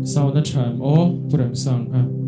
sau na tram o puram sang a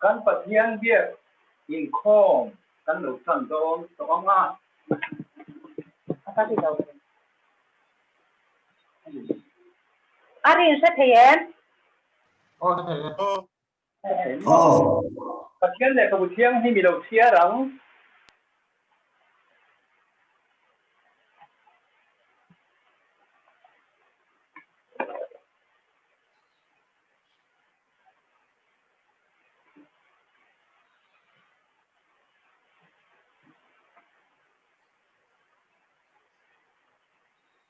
kan Pathianni biak Inkhawm kan Ṭantu tawanga Apa di dalam? Arin sa thiện. Pathianni ka butiang hi mi lo sia rang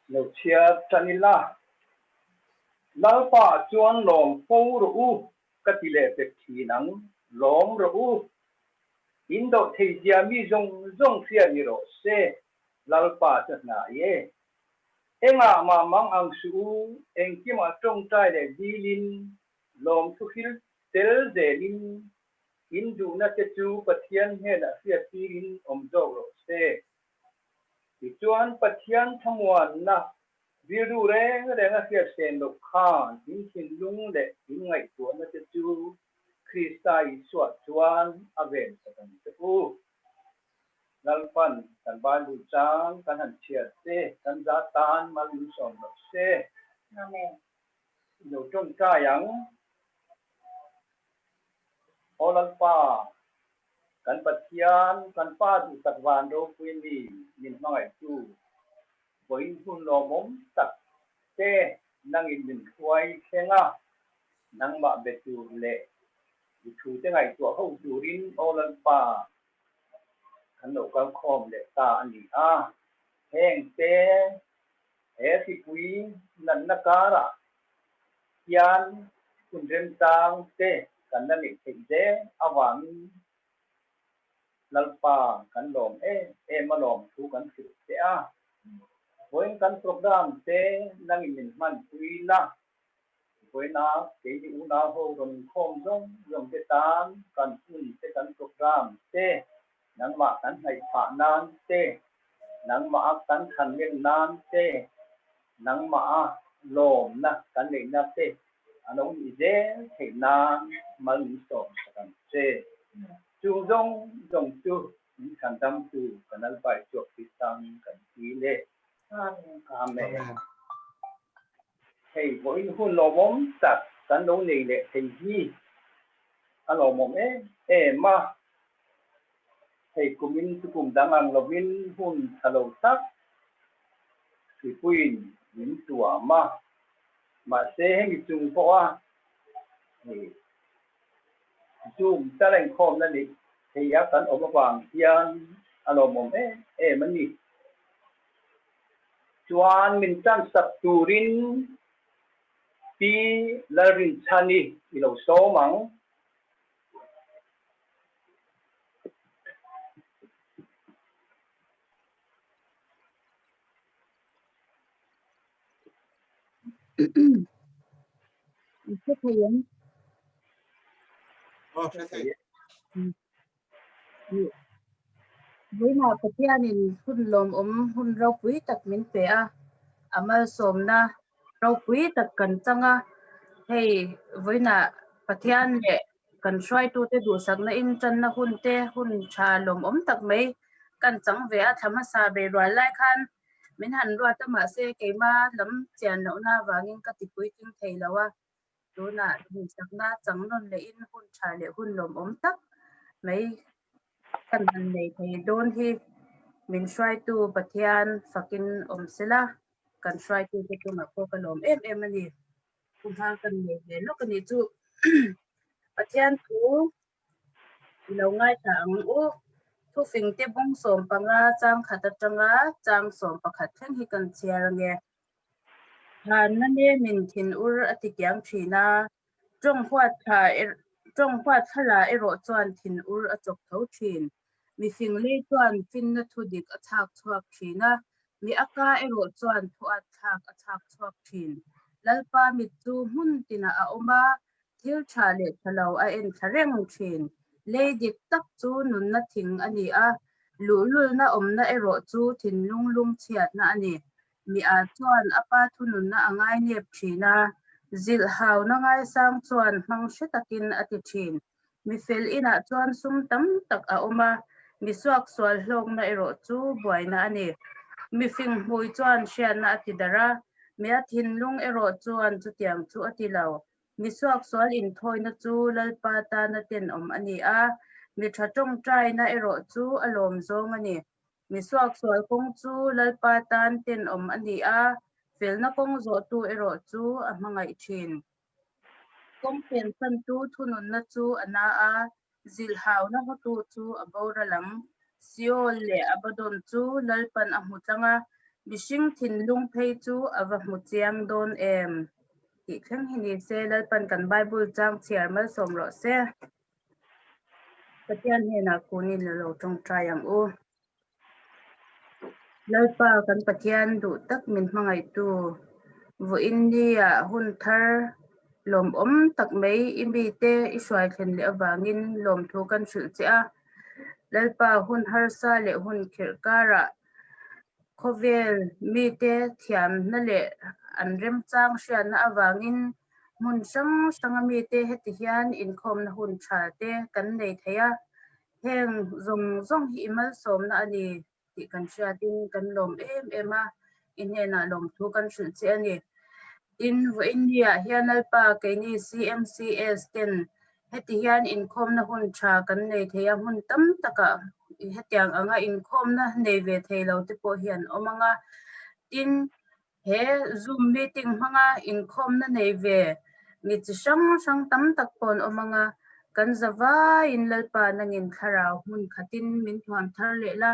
lo sia chanila lalpa chuan lom po ro u katile pe thi nang lom ro u indo thei dia mi zong sia ni ro se lalpa cha na ye enga ma mang ang su eng ki ma tong tai le dilin lom Thuhriltu tel zelin indu na te chu pathian he na sia tirin omzo ro se chuan pathian thamuan na viru reng renga sia sen lo khan in thin lung le in ngai tu na te chu Kristai suat chuan aven kan te u lalpan kan ban lu chang kan han chia se kan za tan mal lu som lo se Amen. no trong cha yang olalpa kan pathian kan pa du takwan ro puini min mangai tu với hun lo mom tak te nang in min Hruai Chhinga nang ma be tu le thu te ngai tu ho turin olalpa kan lo kan khom le ta ani a heng te he si pui nan na kara yan kun rem tang te kan na ni thei de awang lalpa kan lom ma lom thu kan si te a với kan program te nang in min man pui na với na ke di u na ho ron khom dong te tan kan un te kan program te nang ma kan hai pha nan te nang ma kan khan len nan te nang ma lom na kan le na te anong i de thei nan mal ni so kan te chu dong chu ni kan dam tu kan al bai chok ti tang kan ti le amen thầy với hun lo mom tak kan lo nei le thei hi alo mom ma thầy kumin tu kum dangang lovin hun thalo tak si puin min tua ma se mi chung po a chung ta len khom na ni thầy ya kan om wang hian alo mom man ni chuan min chan sak turin pi Lalrinchhani ilo so mang Với nào Pathianni hun lom hun Lalropuia tak min pe a amal som na Lalropuia tak kan changa hei với na Pathianni kan Hruaitu te du sak na in chan na hun te hun tha lom tak mai kan chang ve a thama sa be roi lai khan min han ro ta ma se ke ma lam chian no na wangin ka ti pui ting thei lawa tu na hin sak na chang non le in hun tha le hun lom tak mai kan han nei thei don hi min Hruaitu Pathian fakin sela kan Hruaitu te tu ma ko ka lom ani kun ha kan nei le lo kan ni chu Pathian thu lo ngai ta ang u thu fing te bung som panga chang khata tanga chang som pakhat theng hi kan chiar nge han na ne min thin ur ati kyang thina trong huat thala ero chuan thin ur a chok tho thin mi fing le chuan fin na thu dik a thak chuak thina mi aka ero chuan thu a thak chuak thin lalpa mi chu hun tina a oma thil tha le thalo a en thareng thin le dik tak chu nun na thing ani a lulul na omna ero chu thin lung chiat na ani mi a chuan apa thunun na angai nep thina zil haw na ngai sang chuan hmang hretakin ati thin mi fel ina chuan sum tam tak a oma mi suak swal hlawng na ero chu buai na ani mi fing hui chuan hrian na ati dara mia thin lung ero chuan chu tiang chu ati lo mi suak sual in thoi na chu lalpa ta na ten om ani a mi tha tong trai na ero chu alom zong ani mi suak sual kong chu lalpa tan ten om ani a fel na kong zo tu ero chu a hmangai thin kong pen san tu thunun na chu ana a zil haw na ho tu chu abora lam siol le abadon chu lalpan a hmutlanga mihring thin lung phei chu ava hmu chiang don em ti thleng hi ni se lalpan kan bible chang chiar mal som ro se patian he na kunin lo tong trai ang u lalpa kan pathian du tak min hmangai tu vo india hun thar lom om tak mai imbi te i hruai thlen le awangin lom thu kan hrilh che a lalpa hun harsa le hun khirkara khovel mi te thiam na le an rem chang hrian na awangin mun sang sanga mi te heti hian inkhawm na hun tha te kan nei theia heng zong hi imal som na ani ti kan hria tin kan lom em a in he na lom thu kan hrilh che ani in vo india hian alpa ke ni CMCS ten heti hian inkhawm na hun tha kan nei theia hun tam taka hetiang anga inkhawm na nei ve theilo te po hian omanga tin he zoom meeting hmanga inkhawm na nei ve mi chi sang tam tak pon omanga kan zawa in lalpa nangin tharau hun khatin min thuam thar le la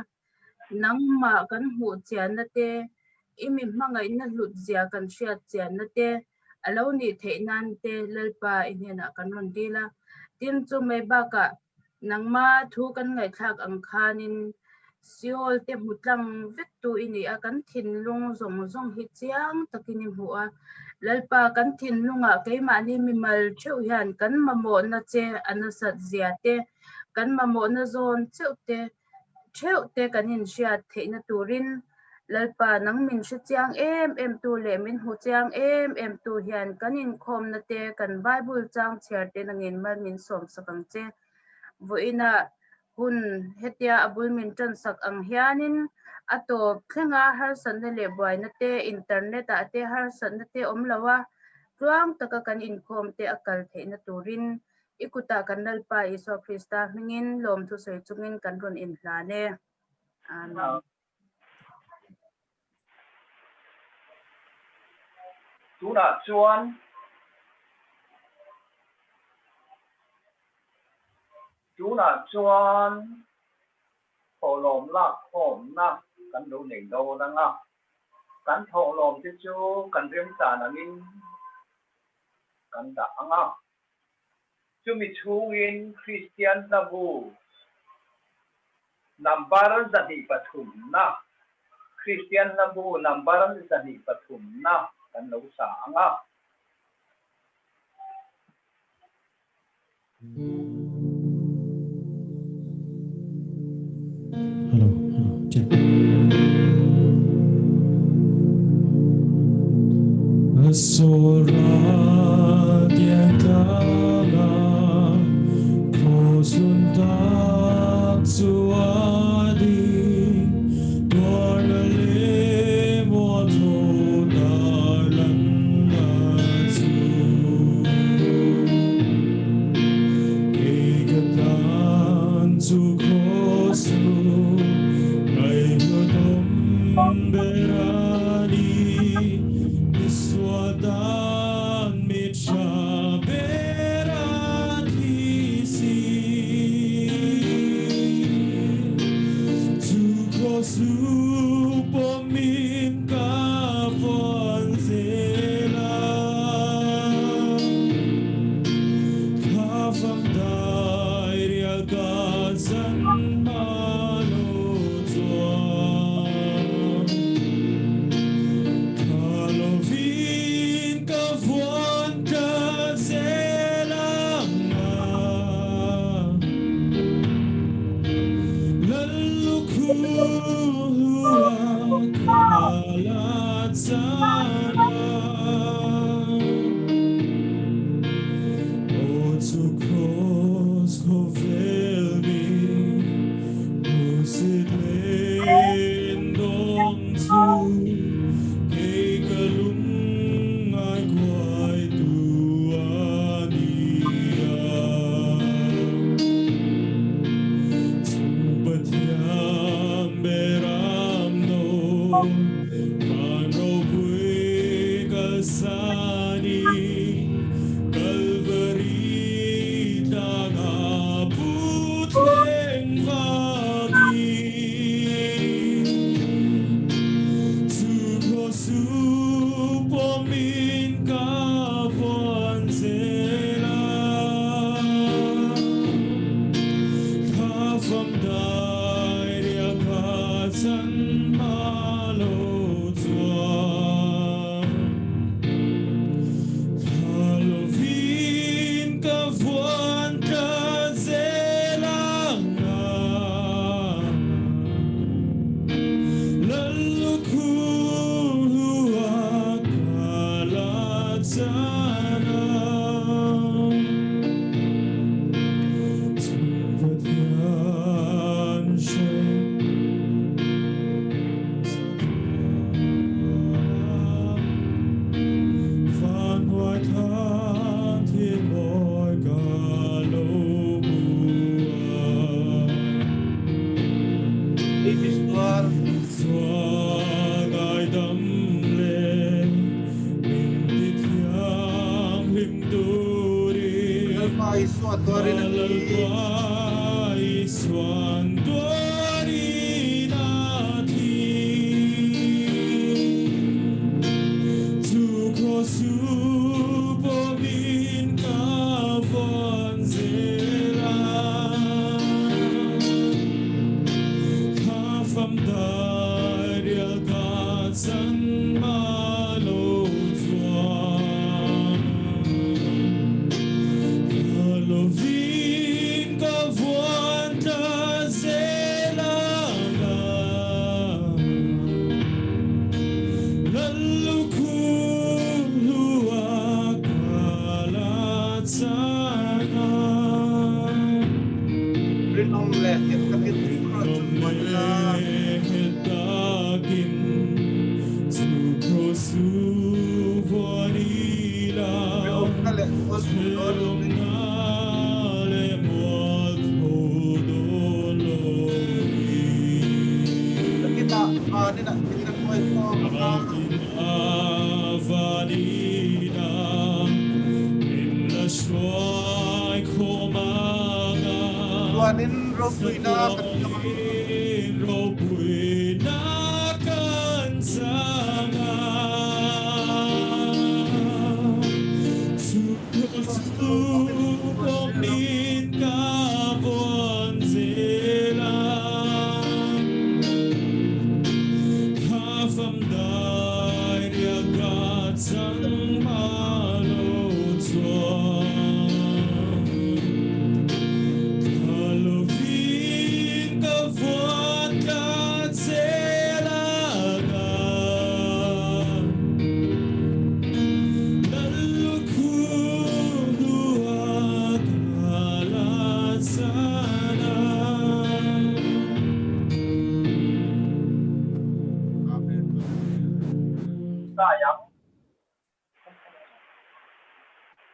nangma kan hu chian na te imi hmangai na hlut zia kan hriat chian na te alo ni theinan te lalpa inhena kan ron dila tin chu mai baka nangma thu kan ngai thak ang khanin siol te mutlang vek tu ini a kan thin lung zong hi chiang takini hua lalpa kan thin lunga keima ni mi mal theu hian kan mamo na che anasat zia te kan mamo na zon cheu te kanin hriat theina turin lalpa nang min hri chiang em tu le min hu chiang em tu hian kanin khom na te kan bible chang chiar te nangin mal min som sakang che voina hun hetia abul min tan sak ang hianin ato thlenga har san na le boy na te internet a te har san na te om lawa tuang taka kan inkhom te akal theina turin ikuta kan lalpa iso krista mingin lom thu sei chungin kan ron in hla ne amen tuna chuan lom la khom na kan do nei do na nga kan tho lom ti chu kan rem ta nangin kan da anga chu mi chungin christian na bu nambaran da hi pathum na christian na bu nambaran da hi pathum na kan lo sa anga hello check asora diangkala kosuntak suadi berani iswadan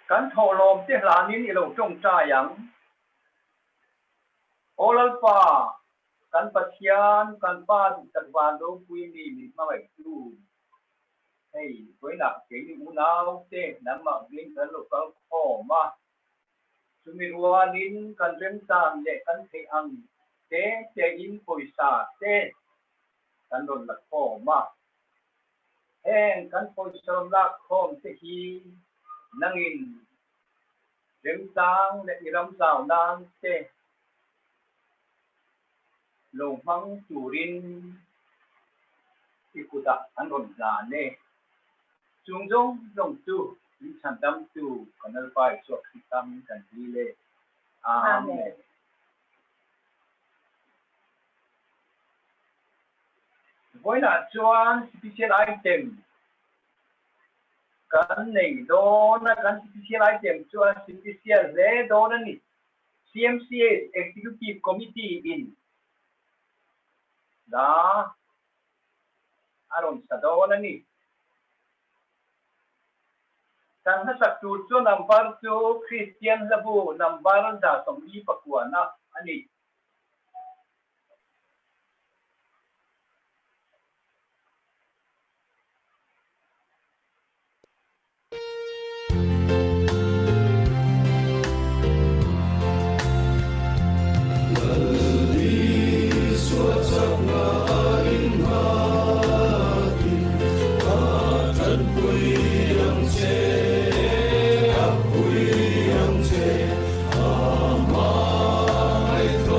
Kan thọ lom te hlanin ilo trong cha yang olalpa kan pathian kan pa takwan do pui ni ma mai tu hey với nạp cái ni unau te nam ma vin kan lo kan kho ma sumirwa nin kan rem san le kan the ang te in poisa te kan don la kho ma hen kan poisa la kho te hi nangin rem sang le iram sao nan te lồng măng churin ikuta an ron la ne chung jong dong tu li chan dam tu kanal pai so khitam kan hi le amen voi na chuan special item kan nei do na kan special item chuan special le do na ni CMCS executive committee in da aron sa do na ni kan na sa tu chu number chu Christian labu number da som li pakwa na ani Hruaitu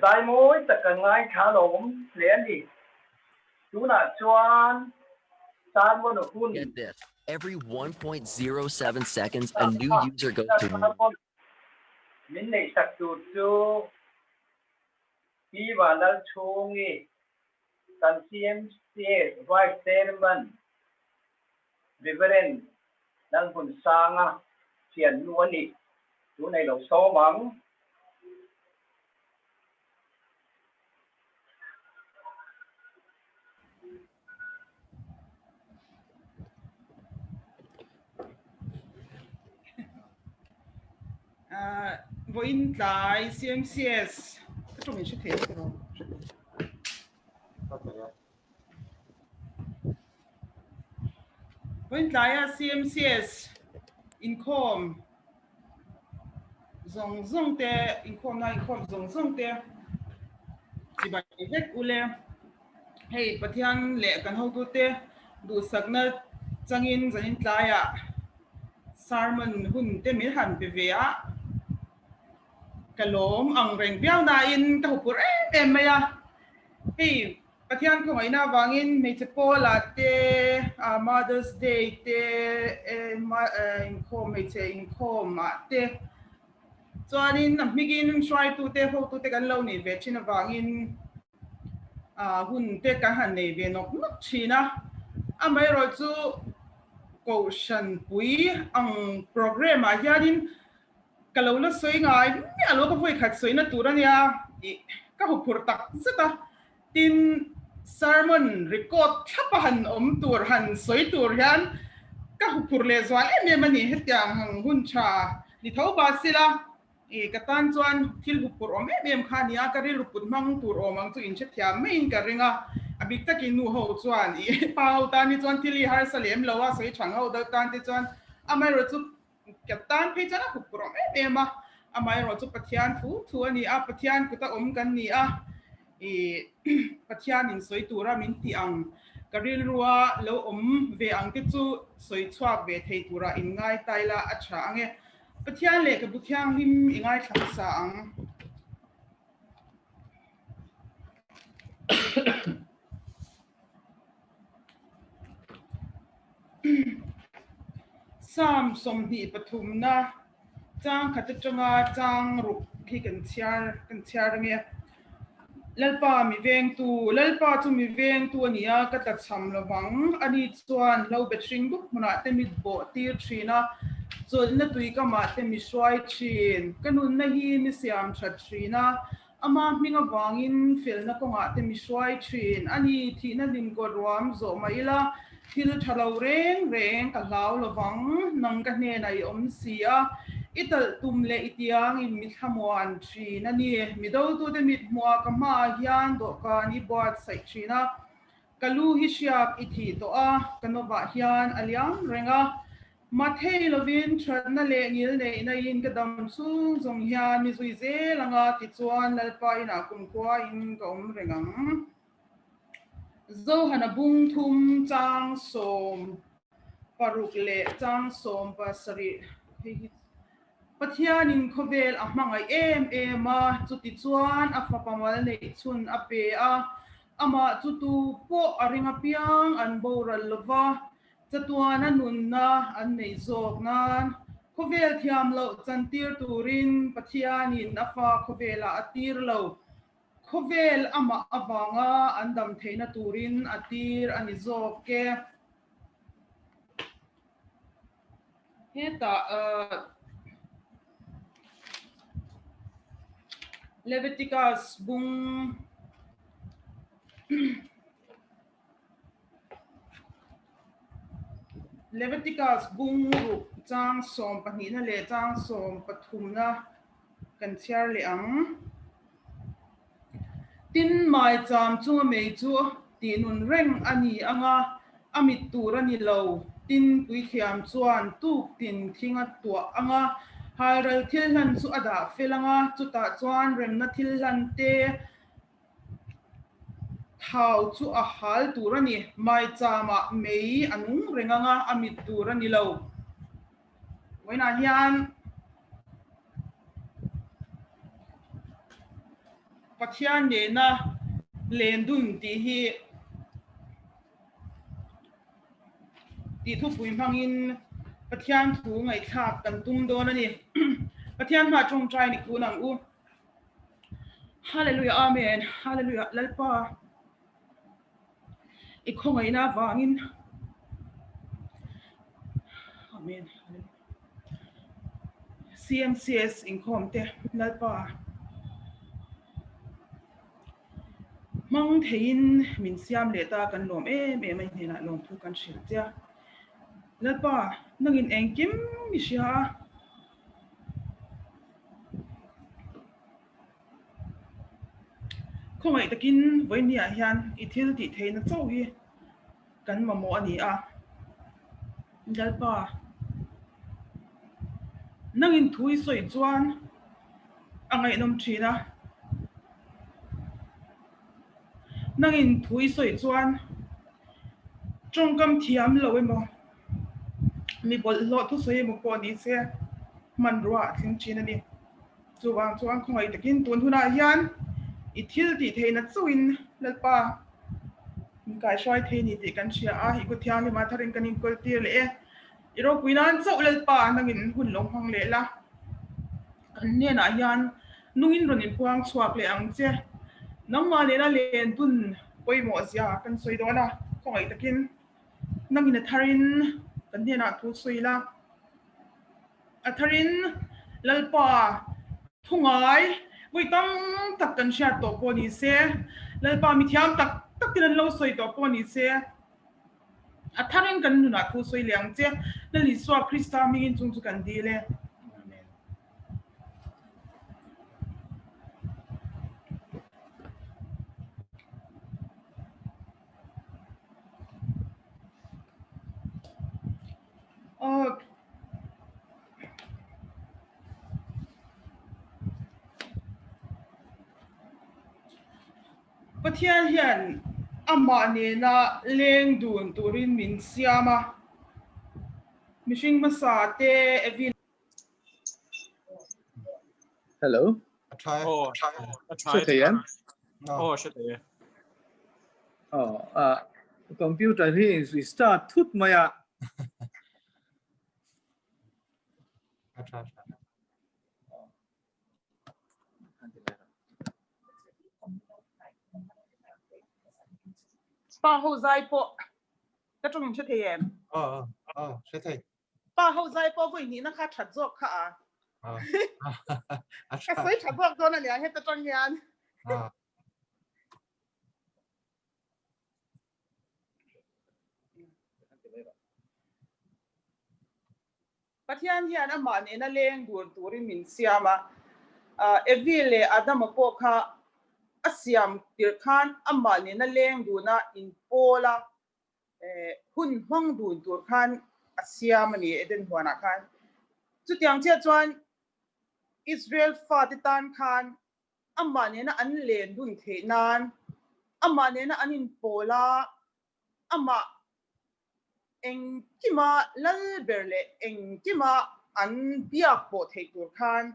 sai mối tất cả ngay khá lộn liền đi chú nà choan san vô được hun Get this. Every 1.07 seconds, a new user goes to mình này sạch tụt chú C Vanlalhchungi tan CMCS Vice Chairman Reverend đang hồn sang á chuyện luôn đi chú này là số mắng với lại CMCS chúng mình sẽ thấy rồi với lại CMCS Inkhawm zong te Inkhawm zong te chỉ bài hết ule hey Pathian lệ kan hậu tu te du sakna changin zanin tlaya sermon hun te mi han pe ve a kalom ang reng biao na in ka hupur em maya hey Pathian ko ngai na wangin me che pola te Mother's Day te Inkhawm me che Inkhawm te chuanin migin Hruaitu te ho tu te kan lo ni ve chin wangin hun te kan han nei ve nok nok china amai ro chu ko shan pui ang program a hianin kalau na soi ngai mi alo ka voi khat soi na turania ka hupur tak zata tin sermon record thapahan tur han soi tur hian ka hupur le zwa em mani hetiang hang hun cha ni thau ba sila katan chuan thil hupur em khania ka ri luput mang tur omang chu in che thiam mein ka ringa abik takin nu ho chuan pau ta ni chuan thili har salem lowa soi thang ho da tan ti chuan amai ro chu katan pe chana hupur em amai ro chu Pathian thu ani a Pathian ku ta kan ni a Pathian in soi tura min ti ang karil ruwa lo ve ang ti chu soi chhuak ve thei tura in ngai taila a tha ange Pathian le ka buthiang him ingai thang sa ang sam som ni pathum na chang khatachanga chang ru khi kan chiar nge lalpa mi veng tu lalpa chu mi veng tu ania ka ta cham lawang ani chuan lo betring buk muna te mit bo tir thina chol na tui ka ma te mi hruai thin kanun na hi mi siam that thina ama minga wangin fel na ko nga te mi hruai thin ani thi na lim ko rom zo maila thil thalo reng ka lau lawang nang ka hne nai om sia ital tumle itiang in mit hamuan thina ni mido tu te mit mua ka ma hian do ka ni bot sai thina kalu hi siak ithi to a kanova hian aliang renga mathei lovin thana le ngil nei na in ka dam chung zong hian mi zui ze langa ti chuan lalpa ina kum kwa in ka om rengang zo hana bung thum chang som paruk le chang som pasari Pathian in khovel ahmangai em ma chuti chuan a fapamal nei chun a pe a ama chutu po aringa piang an boral lova chatuana nunna an nei zok nan khovel thiam lo chantir turin Pathian in afa khovela atir lo khovel ama awanga an dam theina turin atir ani zok ke heta Leviticus bung ru chang som panina le chang som pathumna kan chiar le ang tin mai cham chu me chu tinun reng ani anga amit tur ani lo tin pui thiam chuan tu tin thinga tua anga haral thil han chu ada felanga chuta chuan rem na thil han te thau chu a hal turani mai chama mei anung renganga amit turani lo waina hian Pathianni na lendun ti hi ti thu pui mangin Pathian thu ngai thak kan tum do na ni Pathian ma chung trai ni ku nang u hallelujah amen hallelujah lalpa ikhongai na wangin amen CMCS Inkhawm te lalpa mang thein min siam le ta kan lom mai hena lom thu kan shil tia lalpa nangin engkim mi sha khongai takin voinia hian ithil ti theina chau hi kan mamo ani a lalpa nangin thui soi chuan angai nom thina nangin thui soi chuan tongkam thiam lo emo mi bol lo thu soi mo ko ni se man ruwa thing china ni chuwang chuang khongai takin tun huna hian ithil ti theina chuin lalpa kai shoi theini ti kan chia a hi ku thiang ni ma tharin kanin kol tir le iro kuinan chau lalpa nangin hun long hang le la kan ne na hian nungin ronin puang chuak le ang che nangma le na len tun poimo sia kan soi do na khongai takin nangin tharin kan ne na thu soi la atharin lalpa thungai vui tam tak kan sha to po ni se lalpa mi thiam tak tak tin lo soi to po ni se atharin kan nu na thu soi liang che na li swa krista mingin chung chu kan di le Pathian hian ama ne na leng dun turin min siama mishing masate evil Hello. Try. Oh, Try. Oh, should they? Oh, computer here is start tut maya. Try. pa ho zai po ka chung che the Should they? pa ho zai po voi ni na kha that jok kha a ka sai that jok do na lia he ta chang yan Pathian hian ama ne na leng dur turin min siama evile adam po kha asiam tir khan ama ne na leng du na in pola hun hmang dun tur khan asiam ni eden huana khan chu tiang che chuan Israel fatitan khan ama ne na an len dun the nan ama ne na an in pola ama engkima lalberle engkima an biak po thei tur khan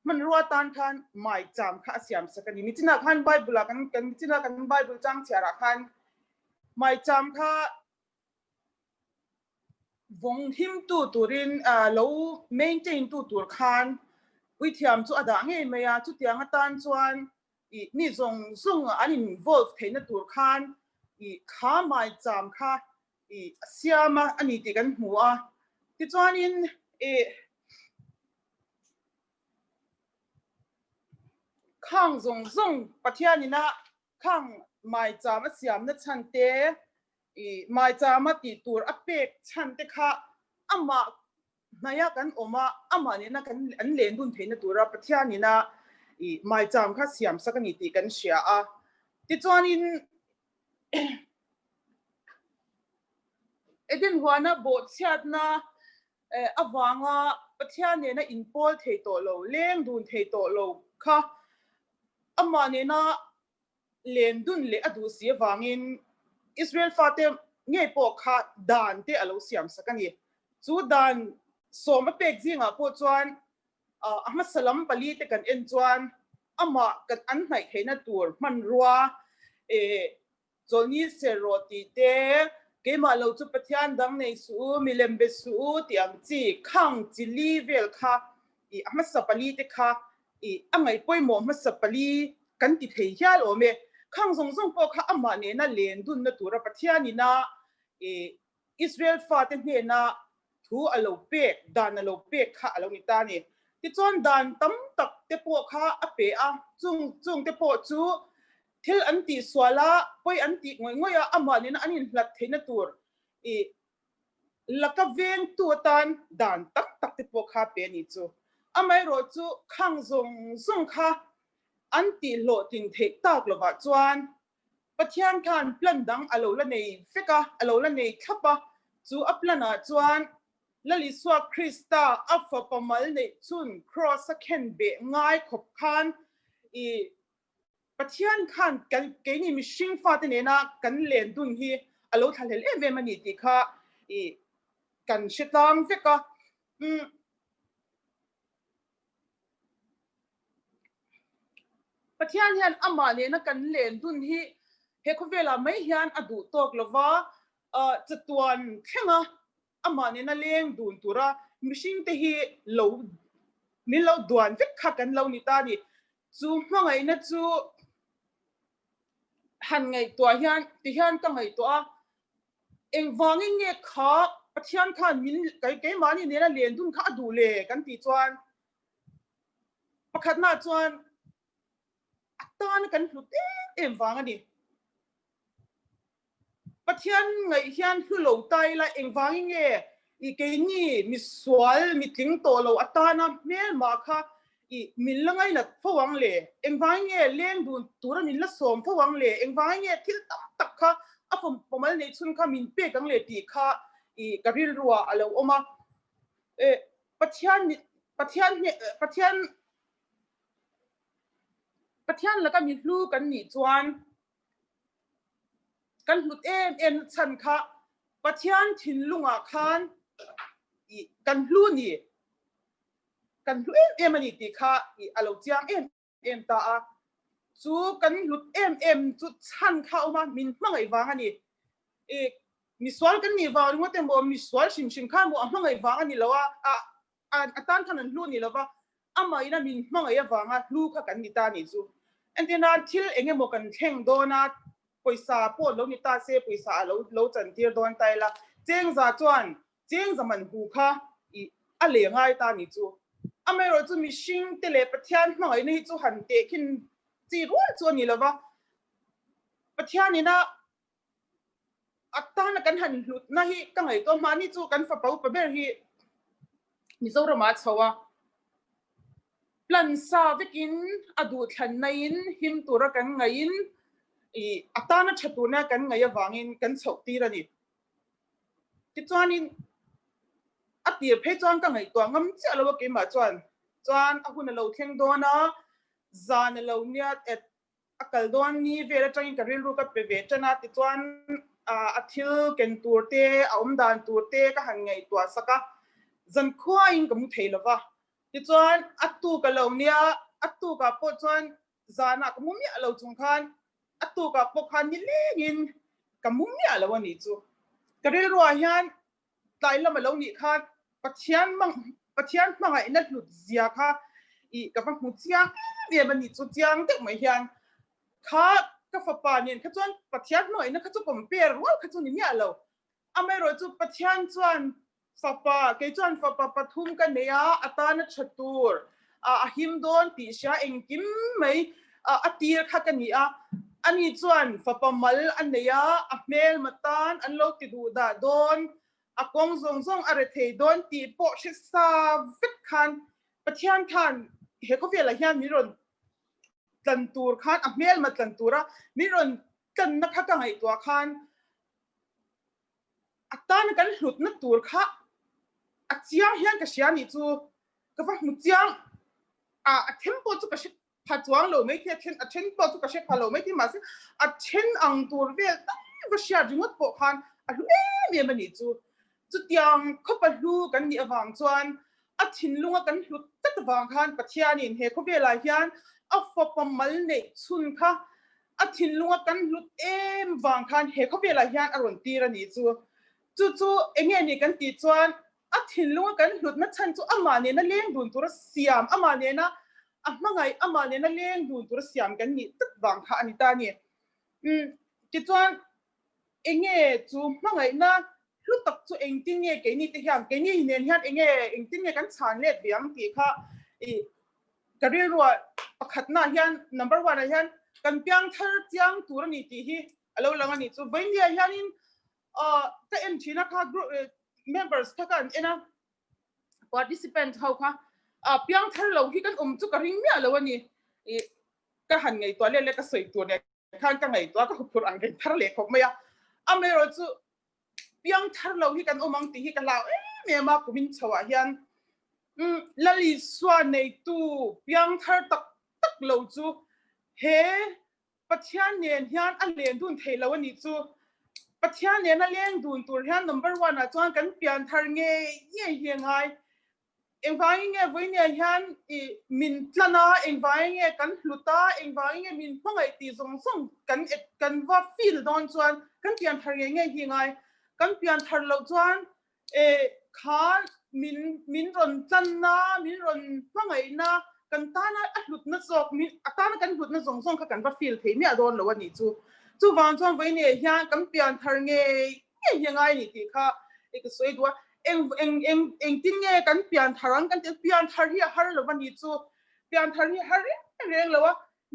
man ruatan khan mai cham kha siam sakani mitina khan bible kan mitina kan bible chang chara khan mai cham kha vong him tu turin lo maintain tu tur khan uithiam chu ada nge meya chu tiang atan chuan I mi zong an involve theina tur khan I kha mai cham kha I siama ani ti kan hmua ti chuan in khang zong Pathianni na khang mai cham siam na chante mai cham ti tur apek chante kha ama naya kan oma ama ne na kan an len dun theina tura Pathianni na mai cham kha siam sakani ti kan sia a ti chuan in eden huana bot siat na awanga Pathianni na in pol thei to lo leng dun thei to lo kha ama ne na len dun le adu si wangin Israel fate nge po kha dan te alo siam sakani chu dan som pek zinga po chuan ahma salam pali te kan en chuan ama kan an nai theina tur man ruwa Johnny Seroti te ke ma lo chu Pathian dang nei su milembe su tiang chi khang chi li vel kha I ama sapali te kha I angai poimo ma sapali kan ti thei hial o me khang zong zong po kha ama ne na len dun na tura Pathiani na Israel fa te ne na thu alo pek dan alo pek kha alo ni ta ni ti chon dan tam tak te po kha a pe a chung te po chu thil an ti swala poi an ti ngoi a ama ne na anin hlat theina tur laka veng tu tan dan tak te po kha pe ni chu amai ro chu khang zong kha an ti lo tin thek tak lo wa chuan Pathian khan plan dang alo la nei feka alo la nei khapa chu aplana chuan lali swa Krista afa pamal nei chun cross a ken be ngai khop khan Pathian khan kan ke ni mi shing fa te na kan len dun hi alo thalel em em ani ti kha kan shitang feka Pathian hian ama ne na kan len dun hi he ko vela mai hian adu tok lova chatuan khenga ama ne na leng dun tura mishing te hi lo ni lo duan vek kha kan lo ni ta ni chu hmangai na chu han ngai to hian ti hian ka ngai to a engwangi nge kha Pathian khan min kai mani ne na len dun kha adu le kan ti chuan pakhat na chuan atan kan hlut em wanga ni Pathian ngai hian hlu lo tai la engwangi nge I ke ni mi swal mi tling to lo atana mel ma kha I min langai na phawang le engwangi nge leng dun tura min la som phawang le engwangi nge thil tak kha afom pomal nei chun kha min pe kang le ti kha I karil ruwa alo oma Pathian la ka mi hlu kan ni chuan kan hlut em chan kha Pathian thin lunga khan kan hlu ni kan hlu em ani ti kha alo chiang em ta a chu kan hlut em chu chan kha oma min hmangai wang ani mi swal kan ni wa ringo te mo mi swal shin khan mo hmangai wang ani lawa atan khan an hlu ni lawa ama ina min hmangai wanga hlu kha kan ni ta ni chu antina thil enge mo kan theng do na poisa po lo ni ta se poisa lo chan tir don tai la cheng za chuan cheng zaman hu kha a le ngai ta ni chu amai ro chu mi shing te le Pathian hmangai nei chu han te khin chi ro chu ni lawa Pathian ni na atana kan han hlut na hi ka ngai to mani chu kan fa pau pa ber hi Mizo rama chawa plan sa vekin adu than nain him tura kan ngain atana chatuna kan ngaya wangin kan chhokti rani ti chuanin atir phe chuan ka ngai to ngam chalo ke ma chuan ahun lo theng dona zan lo nia et akal don ni vera tang ka ril ru ka pe ve chana ti chuan athil ken turte aum dan turte ka han ngai to saka zan khwa in kam theilawa ti chuan atu ka lo nia atu ka po chuan zana ka mumya lo chung khan atu ka po khan ni lengin ka mumya lo ani chu karil ro hian tlai lam lo ni khan Pathian mangai na hlut zia kha ka pa mu chiang ve mani chu chiang tek mai hian kha ka fa pa nen kha chuan Pathian mangai na kha chu compare ro kha chu ni nya lo amai ro chu Pathian chuan fapa ke chuan fapa pathum ka neya atana chatur ahim don ti sha engkim mai atir kha ka ni a ani chuan fapa mal aneya ahmel matan anlo ti du da don akong zong are thei don ti po shisa vek khan Pathian khan he ko vela hian miron Ṭantur khan ahmel ma Ṭantura miron kan na kha ka ngai to khan atana kan hlut na tur kha chiang hian ka sia ni chu ka fa mu chiang tempo chu ka shi pha chuang lo mai the then po chu ka shi pha lo mai ti ma se then ang tur vel ta va sia ringot po khan lu em ani chu tiang kho pa lu kan ni awang chuan thin lunga kan hlut tat wang khan Pathian in he kho vela hian pamal nei chun kha a thin lunga kan lut em wang khan he kho vela hian aron tira ni chu enge ni kan ti chuan a thin lunga kan lut na chan chu ama ne na leng dun tur siam ama ne na a mangai ama ne na leng dun tur siam kan ni tak wang kha ani ta ni ti chuan enge chu mangai na lu tak chu engtin nge ke ni te hiam ke ni nen hian enge engtin nge kan chan let biang ti kha career ro pakhat na hian number 1 hian kan piang thar chiang tur ni ti hi alo langa ni chu bain dia hian in ka em thina kha group members kha kan ena participant how kha piang thar lo hi kan chu ka ring mi alo ani ka han ngai to le ka soi tur ne khan ka ngai to ka khur an kai thar le khop maya amero chu piang thar lo hi kan omang ti hi ka la me ma kumin chawa hian lali swa nei tu piang thar tak lo chu he Pathianni hian a len dun thei lo ani chu Pathianni na leng dun tur hian number 1 a chuan kan pian thar nge ngai engwai nge voine hian min tlana engwai nge kan hluta engwai nge min pangai ti zong kan va feel don chuan kan pian thar nge ngai kan pian thar lo chuan kha min ron tlanna min ron pangai na kan tana a hlut na zok mi atana kan hlut na zong kha kan va feel thei mi adon lo ani chu wang chuan voine hian kan pian thar nge ngai ni ti kha ek soi dua eng tin nge kan pian tharang kan pian thar hi har lo ani chu pian thar hi har reng lo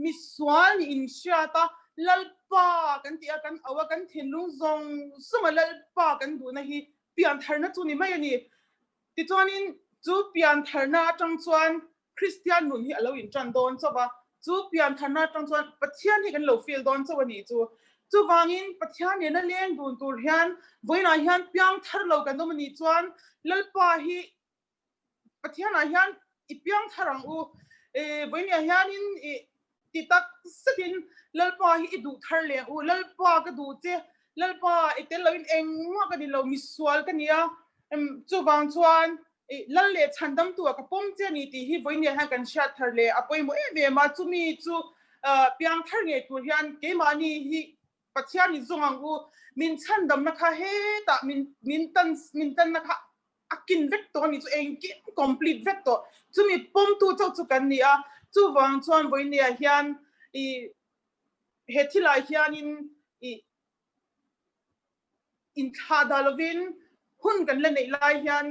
mi swal ni in shata lalpa kan ti kan awa kan thinlung zong suma lalpa kan du na hi pian thar na chu ni mai ani ti chuan in chu pian thar na tang chuan Christian nun hi alo in tran don chowa chu pian thar na tang chuan Pathian hi kan lo feel don chowa ni chu wangin Pathianni na leng dun tur hian voina hian piang thar lo kan dom ni chuan lalpa hi Pathianna hian I piang tharang u voina hian in ti tak sakin lalpa hi I du thar le u lalpa ka du che lalpa itel lo in engwa ka ni lo miswal ka nia chu wang chuan lal le chandam tu ka pom che ni ti hi voina han kan shat thar le apoi mo me ma chu mi chu piang thar nge tur hian ke mani hi Pathianni zongang u min chandam na kha he ta min tan na kha akin vek to ni chu eng ki complete vek to chu mi pom tu chu kan ni a chu wang chuan voine hian he thilai hian in khadalovin hun kan le nei lai hian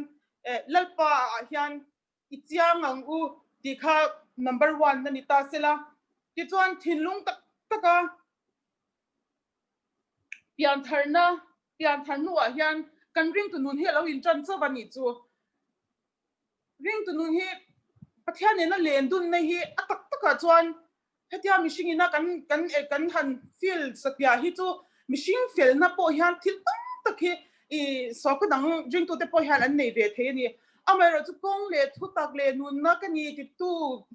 lalpa hian I chiang ang u ti kha number 1 na ni ta sela ti chuan thinlung taka pian thar nu a hian kan ring tu nun hi lo in tran chawa ni chu ring tu nun hi Pathianni na len dun na hi atak taka chuan hetia mishing ina kan han feel sapia hi chu mishing fel na po hian thil tak hi so ko dang ring tu te po hian an nei ve the ni amero chu kong le thu tak le nun na ka ni ti tu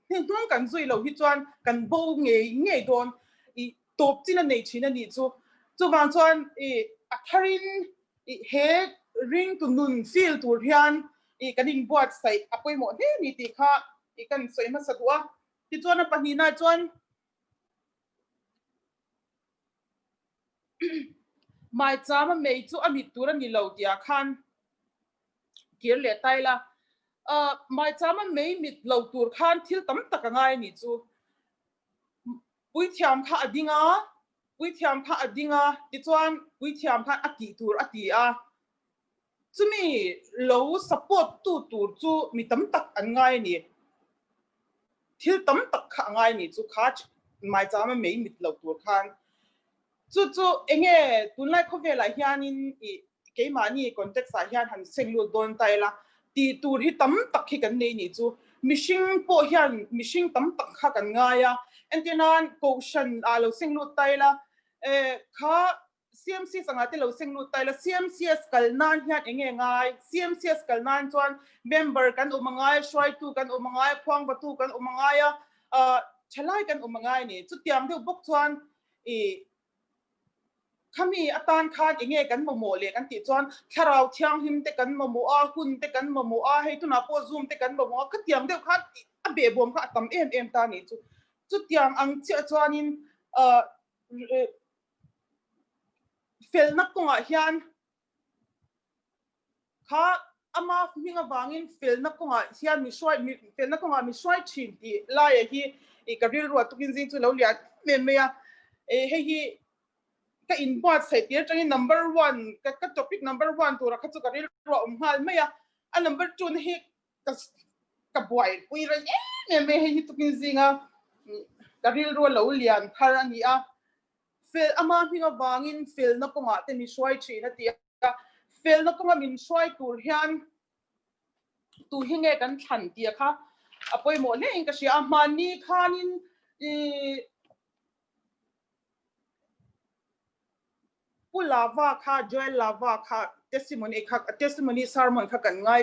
tung kan zui lo hi chuan kan bo nge don top china nei china ni chu wang chuan atharin he ring tu nun feel tur hian kaning buat sai apoi mo he ni ti kha kan soi ma sadwa ti chuan a panina chuan mai chama mei chu ami tur ani lo tia khan kir le taila mai chama mei mit lo tur khan thil tam tak ngai ni chu pui thiam kha adinga ti chuan pui thiam kha ati tur ati a chumi lo support tu tur chu mi tam tak an ngai ni thil tam tak kha ngai ni chu kha mai chama mei mit lo tur khan chu enge tunlai khovela hianin ke mani context a hian han senglu don taila ti tur hi tam tak hi kan nei ni chu mishing po hian mishing tam tak kha kan ngaya entinan caution alo senglu taila kha CMCS anga te lo senglu taila CMCS kalnan hian enge ngai CMCS kalnan chuan member kan umangai Hruaitu kan umangai khwang batu kan umangai chalai kan umangai ni chu tiam deu bok chuan khami atan khan enge kan momo le kan ti chuan tharau thiang him te kan momo a hun te kan momo a hei tuna po zoom te kan momo ka tiam deu kha a be bom kha tam em ta ni chu chút tiang ang chia chuanin fel nak ko nga hian kha ama hinga wangin fel nak ko nga hian mi fel nak ko nga mi swai chin ti lai hi e karil ro tukin jing chu lo liat me ya hi ka inbox sai tir tang number 1 ka topic number 1 tu ra kha chu karil ro hal me ya a number 2 hi ka boy pui ra me hi tukin jinga karil ro lo lian thar ani a fel ama hinga wangin fel nak ko nga te mi swai chin na ti fel nak ko nga min swai tur hian tu hinge kan than ti kha apoi mo le in ka sia mani khanin pulava kha joy lava kha testimony sermon kha kan ngai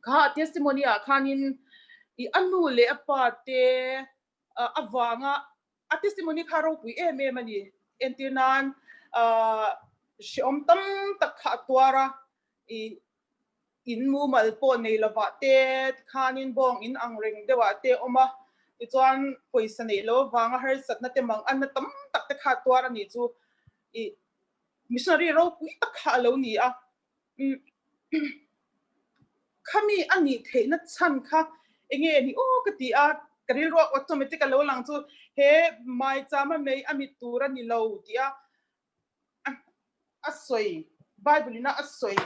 kha testimony a khanin I anu le apa te awanga a testimony kha ro pui me mani entinan shom tam tak kha twara in mu mal po nei lova te khanin bong in angreng dewa te oma I chuan poisa nei lo wanga har sat na te mang an na tam tak te kha twara ni chu missionary ro pui tak kha lo ni a khami ani theina chan kha enge ni o ka ti a karil ro automatic lo lang chu he mai chama mei ami tura ni lo ti a asoi bible na asoi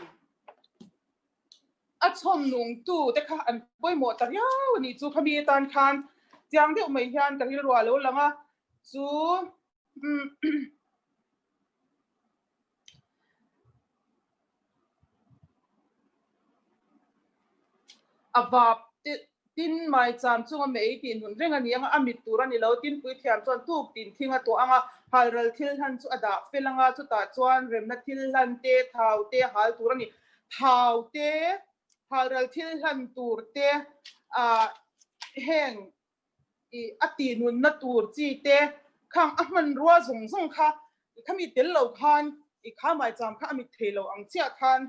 a chom nung tu te kha an poi mo tar ya ni chu khami tan khan chiang de mai hian karil ro lo langa chu avap tin mai cham chunga mei tin hun renga ni anga amit tura ni lo tin pui thiam chuan tu tin thinga to anga halral thil han chu ada felanga chu ta chuan remna thil han te thau te hal tura ni thau te halral thil han tur te heng ati nun na tur chi te khang ahman ruwa zong kha khami tel lo khan kha mai cham kha amit thelo ang chia khan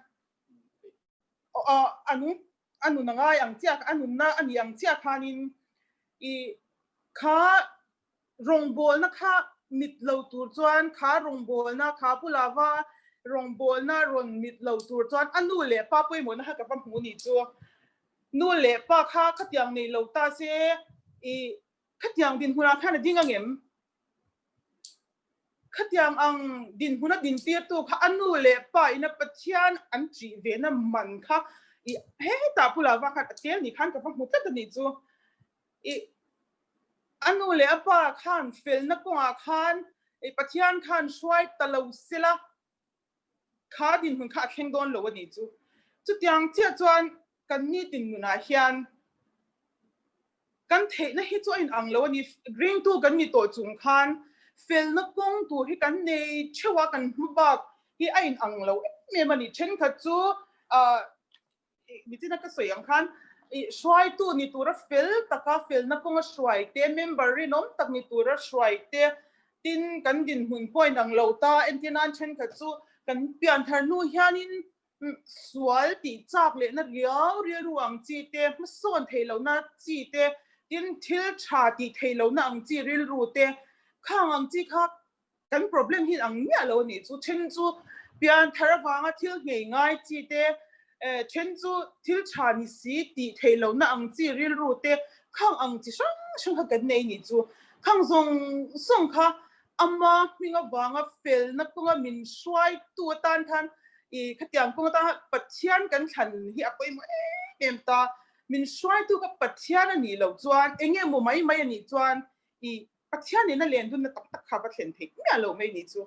anu na nga yang chia anu na ani yang chia khanin kha rongbol na kha mit lo tur chuan kha rongbol na kha pulawa rongbol na ron mit lo tur chuan anu le pa poi mo na ha ka pam hu ni chu nu le pa kha khatiang nei lo ta se khatiang din huna kha na dinga ngem khatiang ang din huna din tir tu kha anu le pa ina pathian an chi ve na man kha he ta pulawa kha tel ni khan ka pam hu ta ni chu anu le apa khan fel na ko khan pathian khan swai talo sila kha din hun kha kheng don lo ni chu tiang chia chuan kan ni tin na hian kan the na hi chu in ang lo ni green tu kan ni to chung khan fel na kong tu hi kan nei chewa kan hubak hi ain ang lo me mani chen kha chu mi tina ka soyang khan swai tu ni tura fel taka fel na kong swai te member ri nom tak ni tura swai te tin kan din hun point ang lo ta entinan chen kha chu kan pian thar nu hianin sual ti chak le na riau ruang chi te ma son theilo na chi te tin thil tha ti theilo na ang chi ril ru te khang ang chi kha kan problem hi ang nya lo ni chu chen chu pian thar wanga thil ngei ngai chi te chen chu thil tha ni si ti theilo na ang chi ril ru te khang ang chi sang kha kan nei ni chu khang song kha amma minga wanga fel na kunga min swai tu tan than khatiang kunga ta pathian kan than hi apoi mo em ta min swai tu ka pathian ani lo chuan enge mo mai ani chuan pathian ni na len dun na tak kha pa thlen thei nya lo mai ni chu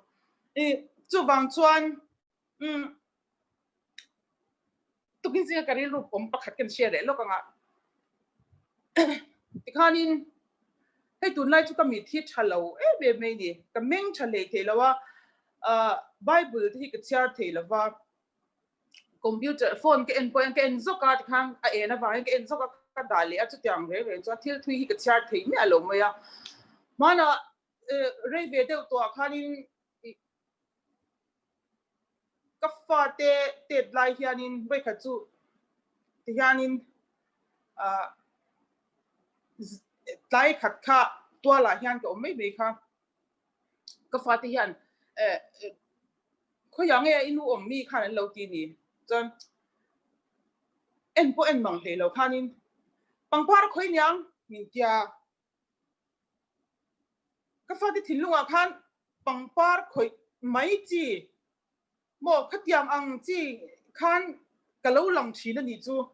chu wang chuan tukin singa karil ru pom pakhat kan share lo ka nga tikhanin hei tun lai chu ka mi thi thalo be me ni ka meng thale thelawa bible thi ka char thelawa computer phone ke en point ke en zoka khang a ena wa ke en zoka ka dali a chu tiang re chu thil thui hi ka char thei ni alo maya mana re ve de to khanin ka fa te lai hianin bai kha chu hianin tái khát khá tua là hiền cái mấy vị khá cái phát hiện khối yang nghe inu mi khá là lâu tin đi cho en po en mang thế lâu khá nín bằng par khối yang mình tia cái phát hiện lung à khăn bằng par khối mấy chi mò khát yang ang chi khăn cái lâu lòng chỉ là gì chú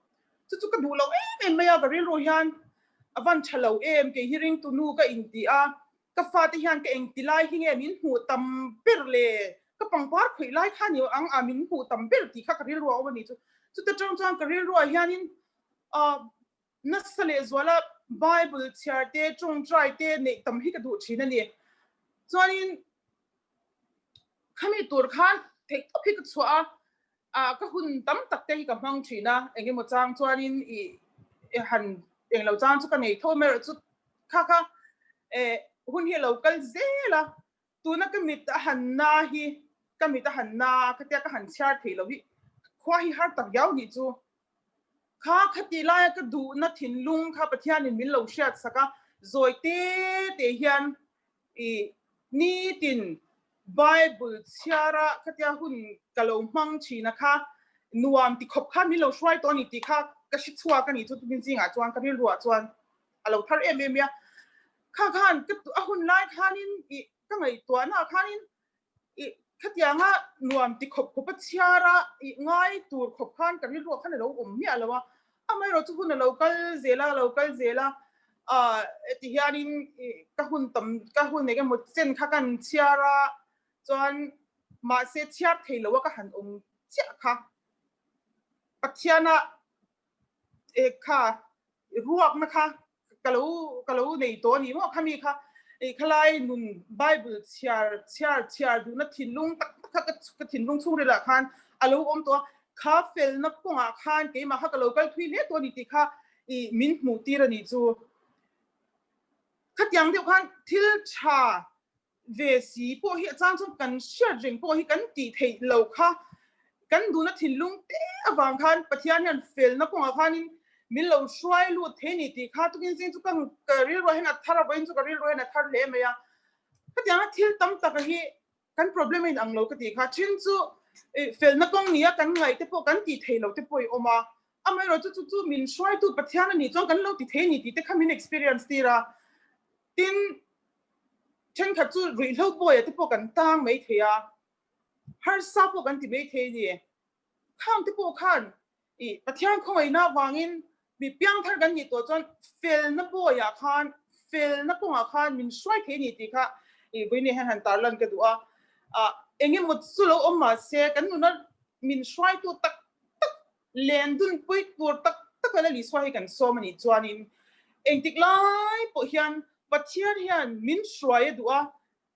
cái đủ lâu em bây giờ cái rồi hiền avan chalo em ke hearing tu nu ka intia ka fatihan ka engtilai hinge min hu tam perle ka pangpar khoi lai khan yo ang amin hu tam per ti kha karil ro awani chu ta chang karil ro hianin nasale zwala bible charte chung trai te ne tam hi ka du thina ni chuanin khami tur khan thek topic chua ka hun tam tak te hi ka mang thina engge mo chang chuanin i han eng lo chang chu ka nei tho mer chu kha hun hi local zela tu na ka mit han na hi ka mit han na ka te ka han char thei lo hi khwa hi har tak yaw ni chu kha khati la ka du na thin lung kha pathian min lo shat saka zoi te hian ni tin bible chiara khatia hun kalo mang chi na kha nuam ti khop kha mi lo shwai to ni ti kha ka shi chua ka ni chu tin jinga chuan ka ri ruwa chuan alo thar em ya kha khan ka ahun lai khanin ka ngai to na khanin khatia nga nuam ti khop khop chiara ngai tur khop khan ka ri ruwa khan lo mi alawa amai ro chu hun local zela ti hianin ka hun ne ga mo chen kha kan chiara chuan ma se chiar theilo ka han chia kha Pathianna kha ruak na kha kalau nei to ni mo khami kha khalai nun bible chiar du na thinlung tak ka thinlung chu re la khan alo om to kha fel na ponga khan ke ma ha ka local thui le to ni ti kha min mu ti ra ni chu khatyang de khan thil cha ve si po hi chang chu kan share jing po hi kan ti thei lo kha kan du na thinlung te awang khan Pathian han fel na ponga khanin min lo shwai lu the ni ti kha tu kin sing chu kan karil ro hena thara boin chu karil ro hena thar le me ya khatyang thil tam tak hi kan problem in ang lo ka ti kha chin chu fel na kong nia kan ngai te po kan ti thei lo te poi oma amai ro chu min shwai tu Pathian ni chong kan lo ti the ni ti te khamin experience ti ra tin chen kha chu ri lo boy te po kan tang mai thea har sa po kan ti mai the ni khang te po khan Pathian khoi na wangin mi piang thar kan ni to chon fel na boy ya khan fel na ponga khan min shwai the ni ti kha boini han tar lan ka du'a engem mo chulo omma se kan nu na min shwai tu tak len dun pui tur tak la li swai kan so mani chuanin engtik lai po hian Pathian hian min shwai du'a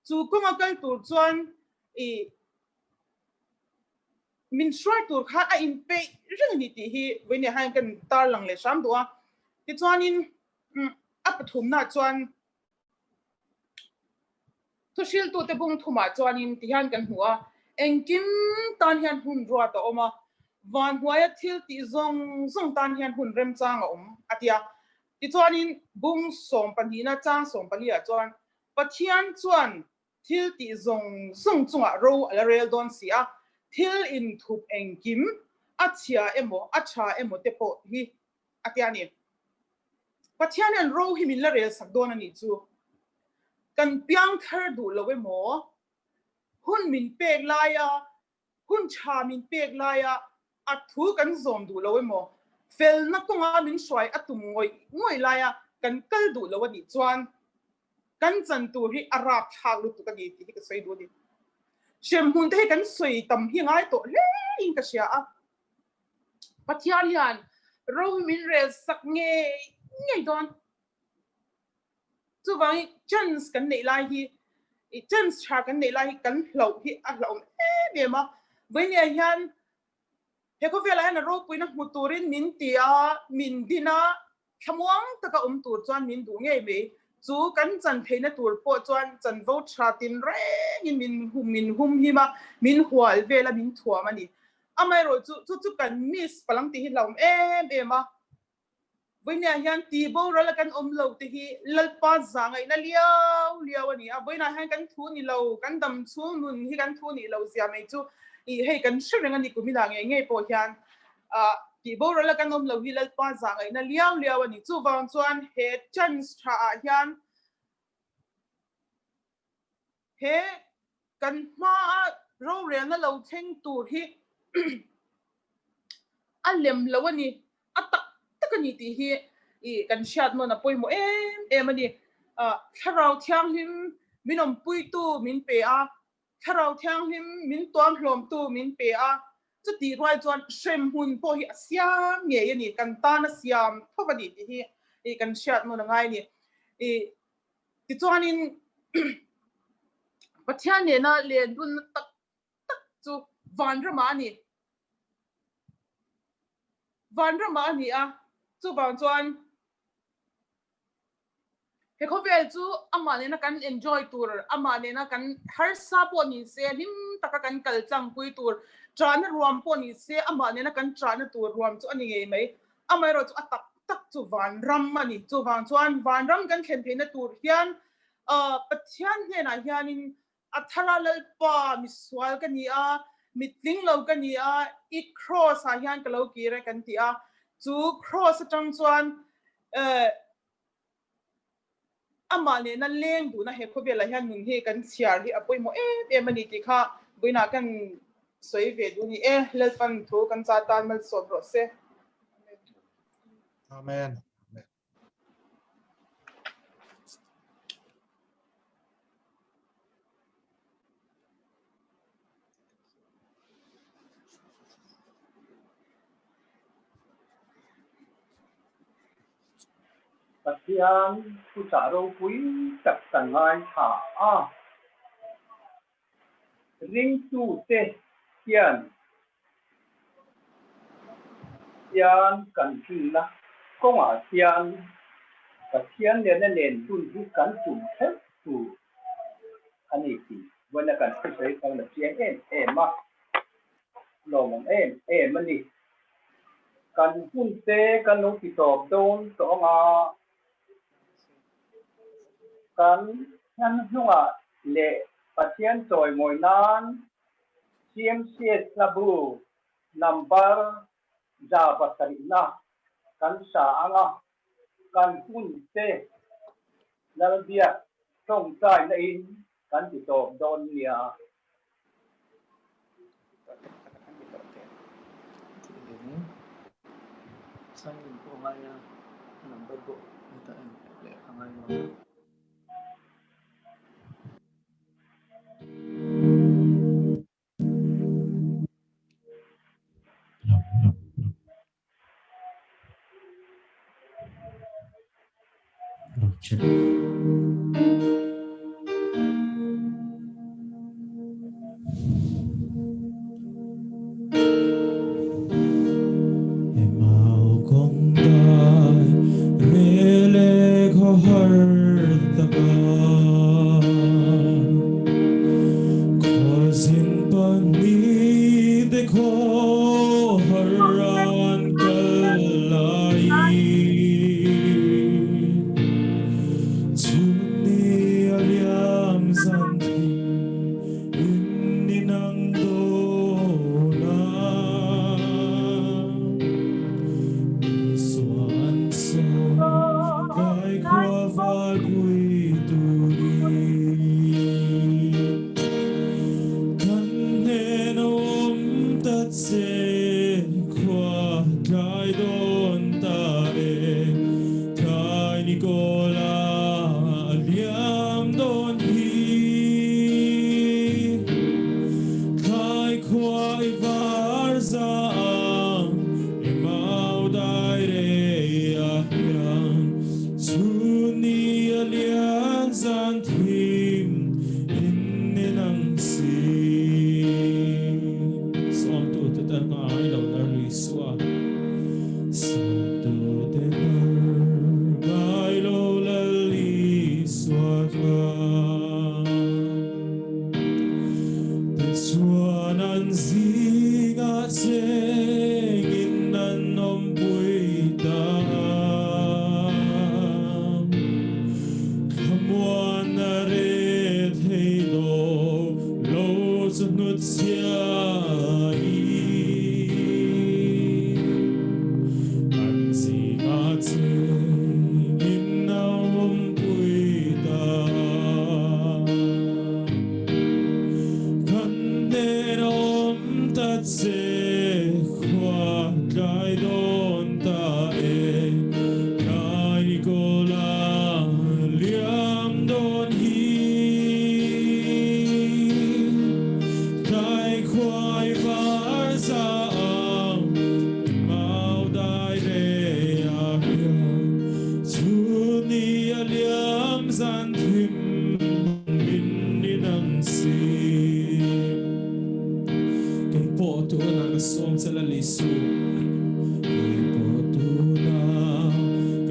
chu konga kal tur chuan min shwai tur kha a in pe ring ni ti hi boini han kan tar lang le sam du'a ti chuanin a pathum na chuan Thuhriltu te bung thuma chuanin ti hian kan hua engkim tan hian hun ruwa ta oma van huaya thil ti zong tan hian hun rem chang a atia ti chuanin bung som panhina chang som pania chuan Pathian chuan thil ti zong chunga ro ala rel don sia thil in thup engkim achia emo acha emo te po hi atia ni Pathian an ro hi min la rel sak don ani chu kan piang thar du lowe mo hun min pek laya hun cha min pek laya athu kan zom du lowe mo fel na konga min swai atum ngoi laya kan kal du lowe ni chuan kan chan tu ri arap thak lu tu ka ni ti ka sei du di shem hun te kan soi tam hi ngai to le in ka sia a Pathian hian ro min re sak nge don chu wang chance kan nei lai hi chance cha kan nei lai kan hlo hi a hlo me ma when ya hian he ko vela na ro puina muturin min tia min dina thamuang taka tur chuan min du nge me chu kan chan theina tur po chuan chan vo tha tin re min hum hi ma min hual vela min thua mani amai ro chu kan miss palang ti hi lom ma với nhà hiền tì bầu rồi là căn lâu thì hi lalpa giang ấy na liao anh à với nhà hiền căn thu ni lâu căn đầm xuống nun hi căn thu ni lâu xia mấy chú hay căn sửa rằng anh cũng mi lang nghe po hiền tì bầu rồi là căn lâu hi lalpa giang ấy na liao anh chú vang chuan he chance thà hiền he căn ma rau rèn na lâu theng tu hi anh lem lâu anh tất cả những thứ hi kan chat mo na poi mo em ani tharau thiang him minom pui tu min pe a tharau thiang him min tuam hlom tu min pe a chu ti roi chuan shem hun po hi siam nge ani kan ta na siam thoba ni ti hi kan chat mo na ngai ni ti chuan in Pathianni na len dun tak chu vanrama ni a chu bang chuan he khovel chu amane na kan enjoy tur amane na kan har sa po ni se lim taka kan kalchang pui tur trana ruam po ni se amane na kan trana tur ruam chu ani nge mai amai ro chu atak tak chu van ram mani chu bang chuan van ram kan khen phe na tur hian Pathianni na hianin athara lalpa miswal kani a mitling lo kani a I cross a hian kalo ki re kan ti a chu cross atang chuan amane na leng du na he khobela hian nun he kan chiar hi apoi mo mani ti kha buina kan soi ve du ni lalpan thu kan cha tan mal so bro se Amen. Pathian tu trả rau quý tập tận hai thả Rintu te hian kan na công hian Pathian nên tun hi kan chum hết tu anh ấy thì when là kan thấy con là chuyện em mà lòng em anh ấy kan hun te kan no ki top don to kan han hunga le Pathian toy moi nan CMCS labu number ja pasari na kan sa anga kan hun te lalbia tong tai na in kan ki top don nia Sang ko ngay number ko ita le angay mo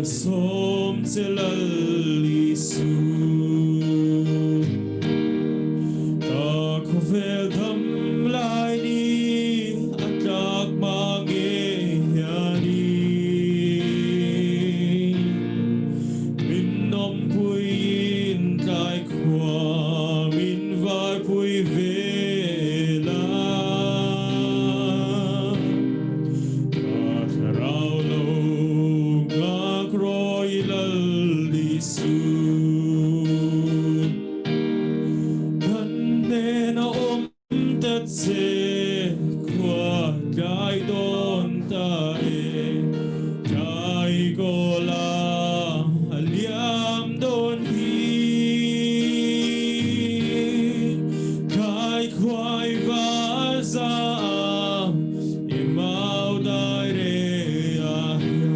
Som Lisu Ta Kovel Dam Lai Ni Atak Mange Yani Min Nom Pui In Tai Kwa Min Vai Pui Vela Rao Lo Ngak Roi Lal Lisu Kan Ne Na Tat Se Kwa Dai Don Ta E Dai Gola Aliam Don Hi Kai Kwai Vaza Imau Dai Re Ahya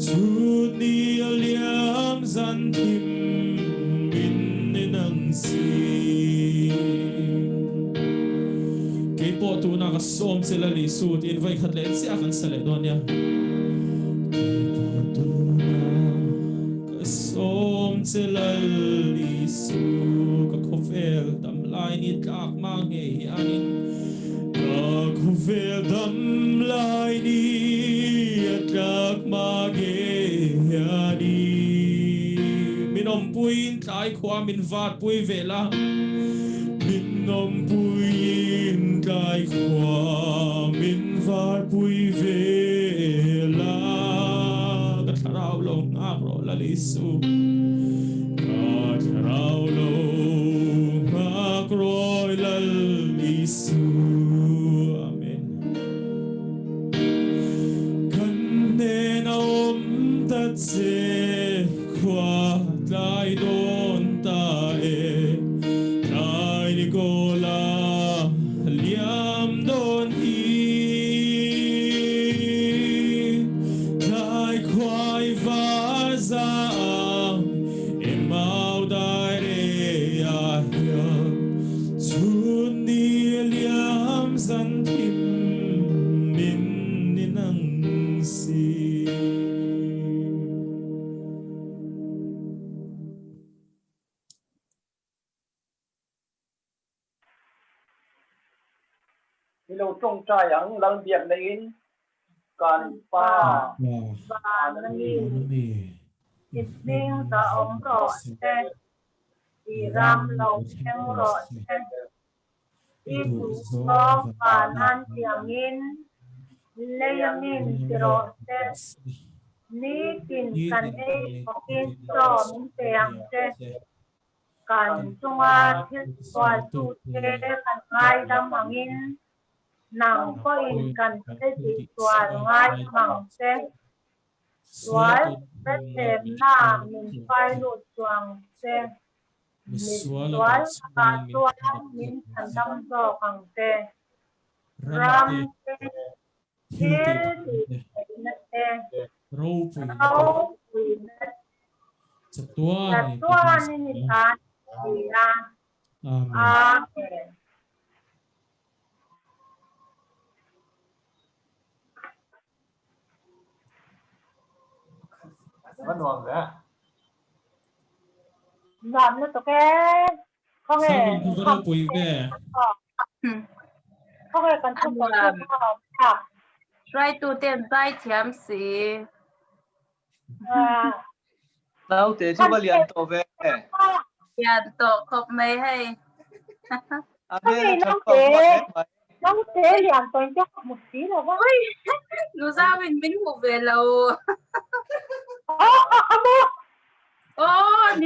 Tut Ni Aliam Zan Kim Min Ninang Si Kay po tu nakasom sila lisut invite katlet siya kan sa Ledonia. Kay po tu nakasom sila lisut kakofel damlay ni kak mangyayanin kakofel damlay ni at kak mangyayanin minompuin tay kwa minvat puy vela Nom Puyin Kai Kwa Min Var Pui Vela Katarao Lo Ngakro Lalisu Katarao Lo Ngakro Lalisu Amen Kande Na Tat Se Kwa Dai Don Ta E Gola Liam Don Hi Dai Kwai Vaza Imau Dai Re Ahya Tun Ni Liam Zan Kim Min Ninang Si Hello trong trai ang lang biak na in kan pa Isning ta om ro te Iram lo keng ro te Ibu so panan tiangin Layangin tiro te Ni kin kan e kokin so min teang te Kan tunga hit kwa tu te kan ngai dam angin Nang ko in kan te di tuan ngai mang te Sual te tem na min pai lu tuang te Min sual ka tuan min kandam do kang te Ram te Hil ti na te Rau pui na Satuan ni kan Ina Amen Vẫn còn nữa. Làm nó tụi cái không hề Rau pui về không hề cần không có try to tiền tay thiam xí Nào thế chú bà liền tổ về. liền tổ khóc mấy hay À bên là thật nó thế liền tôi chắc một tí là vậy dù sao mình ngủ về lầu Gan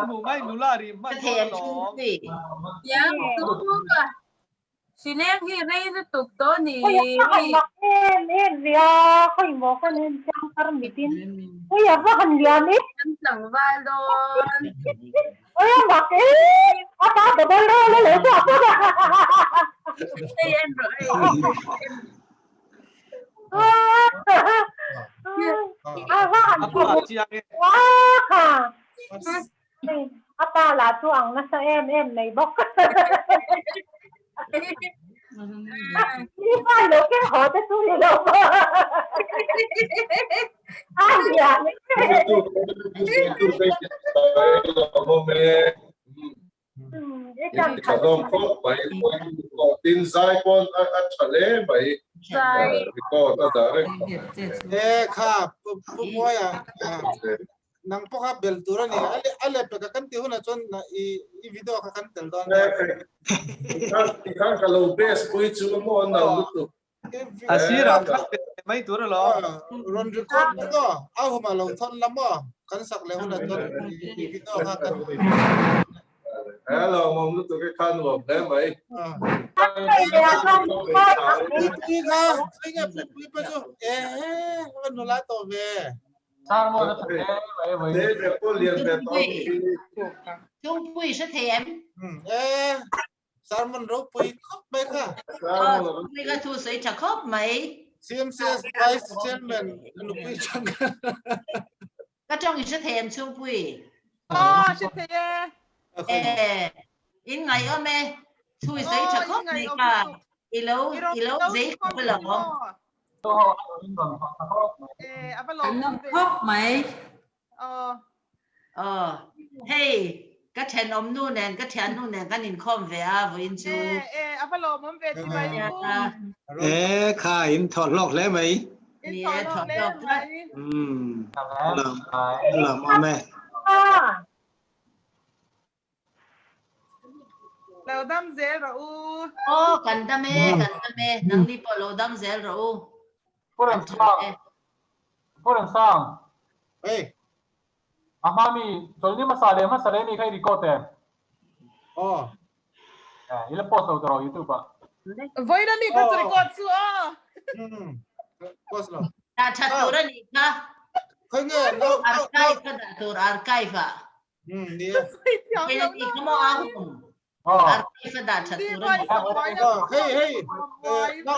bu mai nu la ri ma lo. Yang tu ka. Sineng hi nei na tuk to ni. Em dia khoi mo kan en chang kar mitin. Oi apa kan dia ni? Sang valon. Oi mak apa double lo le apa apa. Em rồi. Apa là chuang nó sao em này bốc Iba lo que joder tú y lo. Ay, ya. Chả không có bảy có tin sai con trả lẽ bảy có ta đãค่ะปุ๊บว่านังพวกเขาเบลตัวนี่อะไรไปกันที่หัวจนอีวิดีโอกันเตลดอนที่ข้างกับเราเบสคุยจู่มันน่ารู้ตัวอาชีพไม่ตัวหรอรอนรีคอร์ดก็เอามาลงทุนละมั้งกันสักแล้วหัวจนอีวิดีโอกันเรามองรู้ตัวแค่ขั้นหลบได้ไหมนี่ค่ะใช่ไงปุ๊บจู่มันนู่นละตัวเว้สร้างโมเดลเด็กก็เรียนแบบต้องช่วงปุ้ยเสถียรสารมันรู้ปุยครบไหมค่ะปุ้ยก็ถูกใส่จะครบไหม CMCS Vice Chairman ลูกปุยจังก็จ้องอยู่เสถียรช่วงปุ้ยเสถียรอินไงอ่ะแม่ถูกใส่จะครบไหมค่ะอีโลเจ๊ก็ไปหรอapa lo khóc màyเฮ้ยก็แทนอมนู่นเนี่ยก็แทนนู่นเนี่ยก็นินคอมเวียวินจูapa loมันเวทีไปค่ะอินถอดลอกแล้วไหมเนี่ยถอดออกไหมหลังมาแม่เราดำเซลเรากันตาเมนังนี่พอเราดำเซลเราผู้เล่นสร้างเฮ้ยอามามีจนนี่มาสาเลนี่ใครดีกว่าแต่อีเล่โพสต์เอาตัว YouTube อ่ะไว้นั่นนี่ก็จะกดซัวโพสต์แล้วแต่ชัดตัวนี่ค่ะเคยเงี้ยเราอาร์ไกฟ์ก็ได้ตัวอาร์ไกฟ์อ่ะเนี่ยเป็นอีกขโมยอาหุ่มอาร์ไกฟ์ก็ได้ชัดตัวนี่เฮ้ย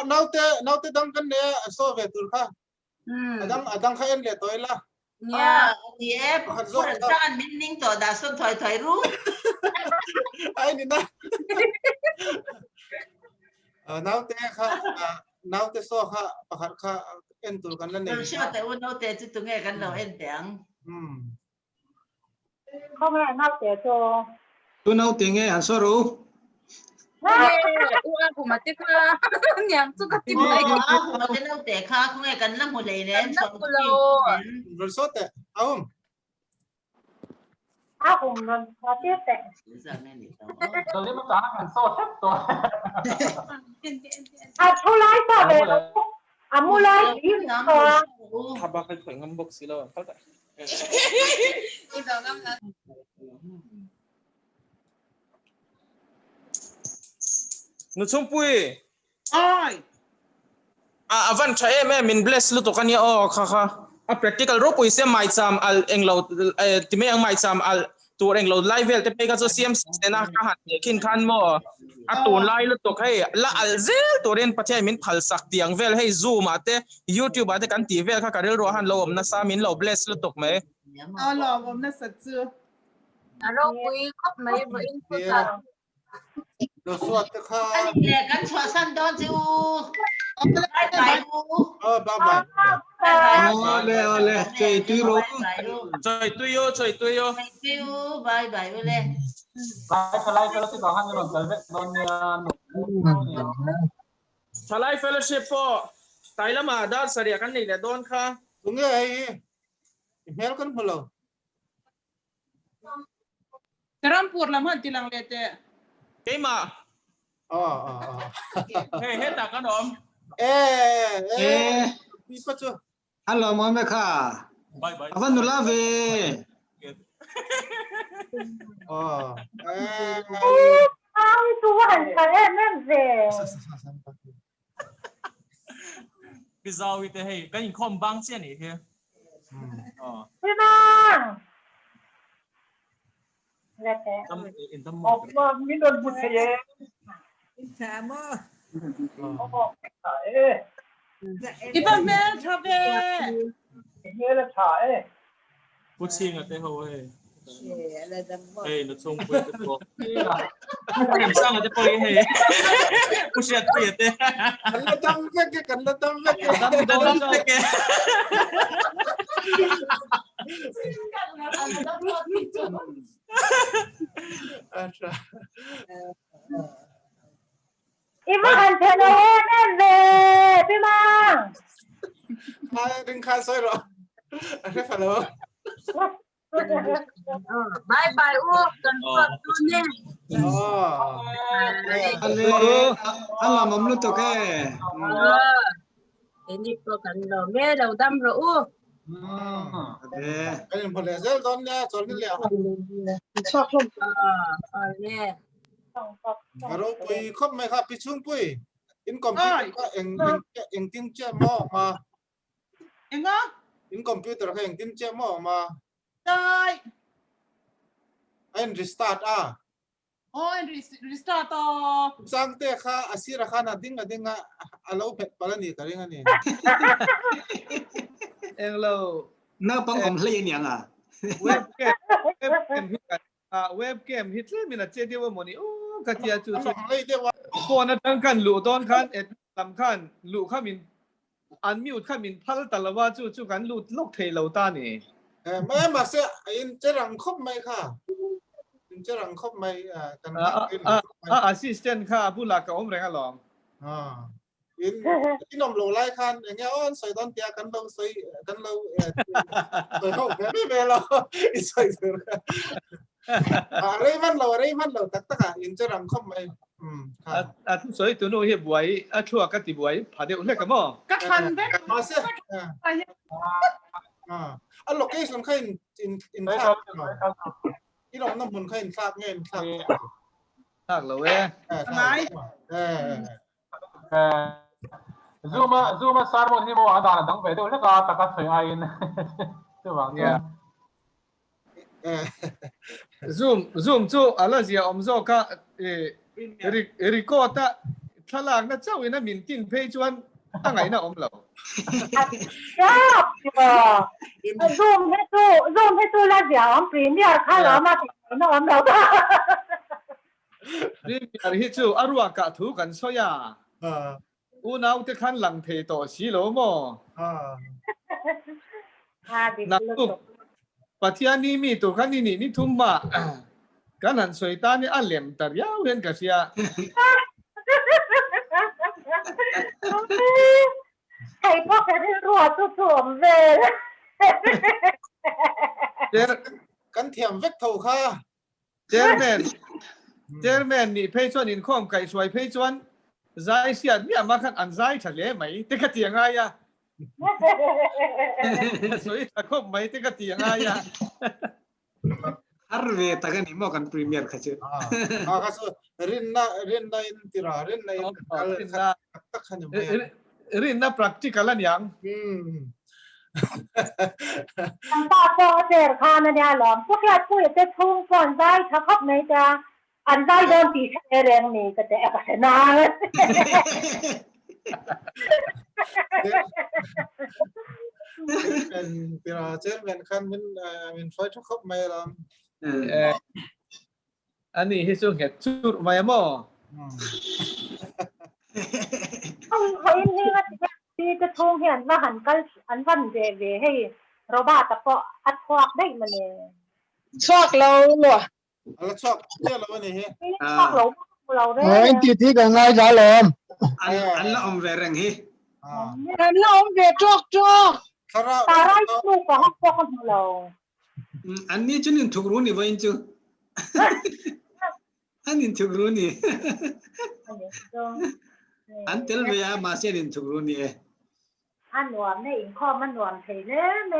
เราเตะดังกันเนี่ยโซเวตุลค่ะดังใครเอ็นเลยตัวละเนี่ยผู้เล่นสร้างนิ่งตัวด่าส้นถอยรู้ไอ้นี่นะเราเตะค่ะเราเตะโซ่ค่ะประคัดค่ะเอ็นตุลกันนั่นเองเชื่อแต่ว่าเราเตะจุดตรงนี้กันเราเอ็นเตียงเขาไม่นับเตะโซ่ตัวเราเตะไงหันโซ่รู้aku mati ka yang tu ka tim ai aku mati na te kha ku ngai kan lam hulai ne Versote ahum mati te Dali mo sana kan so tap to thulai ta ve amulai di to haba kai khoi ngam bok silo ka ta ito ngam na nu chung pui ai avan tha em min bless lu to kan ya kha a practical ro pui se mai cham al englo ti me ang mai cham al tur englo live vel te pe ka so CMCS na ka han kin khan mo a tun lai lu to khai la al zel turen pathian min phal sak tiang vel hei zoom ate YouTube ate kan ti vel kha karel ro han lo om na sa min lo bless lu tok me lo om na sat chu ro pui khop mai bo in pu ta lo suat ka ani le kan chwa san don chu bye ole chơi tuy ro chơi tuy yo bye bye ole Salai fellowship akan nyon kalbe Salai fellowship po taila ma dar saria kan ni le don kha tunge ai mel kan polo Terampur lam han tilang lete Kema he ta kan om Pipa chu halo mo me kha bye avan nu la ve ai tuan ka em ve Mizo ite hey kan Inkhawm bang chen ni he Đi bang lete in the mi don bu theye Chamo Iba mel thabe Nghe là thải Puching ate ho he Hey, nó trông quên cái bộ. Làm sao mà cái bộ cái này? Cô sẽ tuyệt đấy. Cần là tâm vết cái, cần là tâm vết cái. Tâm vết cái. Iman channel nên vềพี่มัง Đừng khai soi rồi. Anh phải rồi. Bye bye u kan tu ne anh làm mắm luôn tụi cái ini ko kan lo me đầu đâm rồi u cái này một lẻ rất đơn nha, cho nên lẻ nè rồi bùi khóc mày khắp bị chung bùi Inkhawm có em tin chưa mà em á Inkhawm cái em tin chưa mà đây anh restart anh restart sang te kha asira khana dinga alo pet palani karinga ni em lâu nó băng ẩm lên nhỉ à webcam hit lên mình là chơi tiêu một ô cái chia chú chú phone nó đang cần lụ đón khăn làm khăn lụ khăn mình unmute khăn mình phá tờ làว่าchú khăn lụ lúc thầy lâu ta nè mà sẽ in chơi rằng khóc mày kha in chơi rằng khóc mày cần assistant khaผู้หลักกับอมแรงหลอมin nằm lỗ lai khan nghe on soi đón tia cần lâu soi khôngไม่เป็นหรอกสอยอะไรมันเราตักin chơi rằng khóc màyทุกสวยตัวโน้เหี้ยบวยชั่วกันติบวยผ่าเดียวเล็กกับหม้อ cắt hành đấy mà sẽ location kha in khácที่เราน้ำมันkha in khác nghe in khác khác rồi ว้ย này zoom sar mo hi mo ada na dang ve de le ka ta ka thoi ai in tu wang ya zoom chu ala zia om zo ka record ta thalang na chawin na min tin page 1 angai na om lo chop zoomให้ตู้ละเดี๋ยวพรีเมียร์ค่าเรามาถึงน้องเราก็ Premier hi chu arwa ka thu kan soya unau te khan lang the to si lo mo na tu Pathianni mi tu khan ni thumma kan han soi ta ni a lem tar ya wen ka siaไอ้พวกนั้นรัวตุ้มๆเลย กันเทียมเวกถูกค่ะ Chairman ni page 1 Inkhawm kai suai page 1 zai siat mi ama khan an zai thale mai te ka tianga ya soi ta khop mai te ka tianga ya arve ta kan imo kan premier khache ka so rinna in tira rinna in tak khan rinna practical an yang ป้าโปเจอคานะเนี่ยหลอมพวกเราพูดจะทุ่งก่อนได้ถ้าครบไหนจะอันได้โดนตีแรงนี่ก็จะแอบชนะเป็นตีราเจอเป็นคันมันไฟทุกครบไหมล่ะอันนี้ให้ช่วงเห็ดชุดมาหม้อเขาอินนี่ก็ที่จะทุ่งเห็นว่าหันกันอันวันเวให้เราบ้าตะเปาะอัดควักได้มาเลยชอกเราหรอแล้วชอกเนี่ยเราวันนี้ชอกเราได้ที่กันง่ายจ้าหลอมอันละอมเวรังฮีอันละอมเวจอกตาไร้ลูกของพวกเราอันนี้ฉันนี่ถูกรู้นี่ว่าอินจูอันนี้ถูกรู้นี่อันเตลเวียมาเสียนี่ถูกรู้นี่อันหวานในInkhawmมันหวานเฉยเลยไหม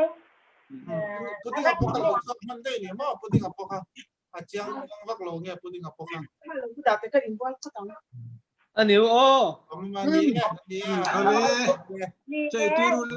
พุดดิ้งกับพวกเราชอบมันได้เนี่ยมั้งพุดดิ้งกับพวกเขาอาเจียงวักโลเนี่ยพุดดิ้งกับพวกเขาอันนี้โอ้มาดีเนี่ยดีเอาเลยใจตุรุน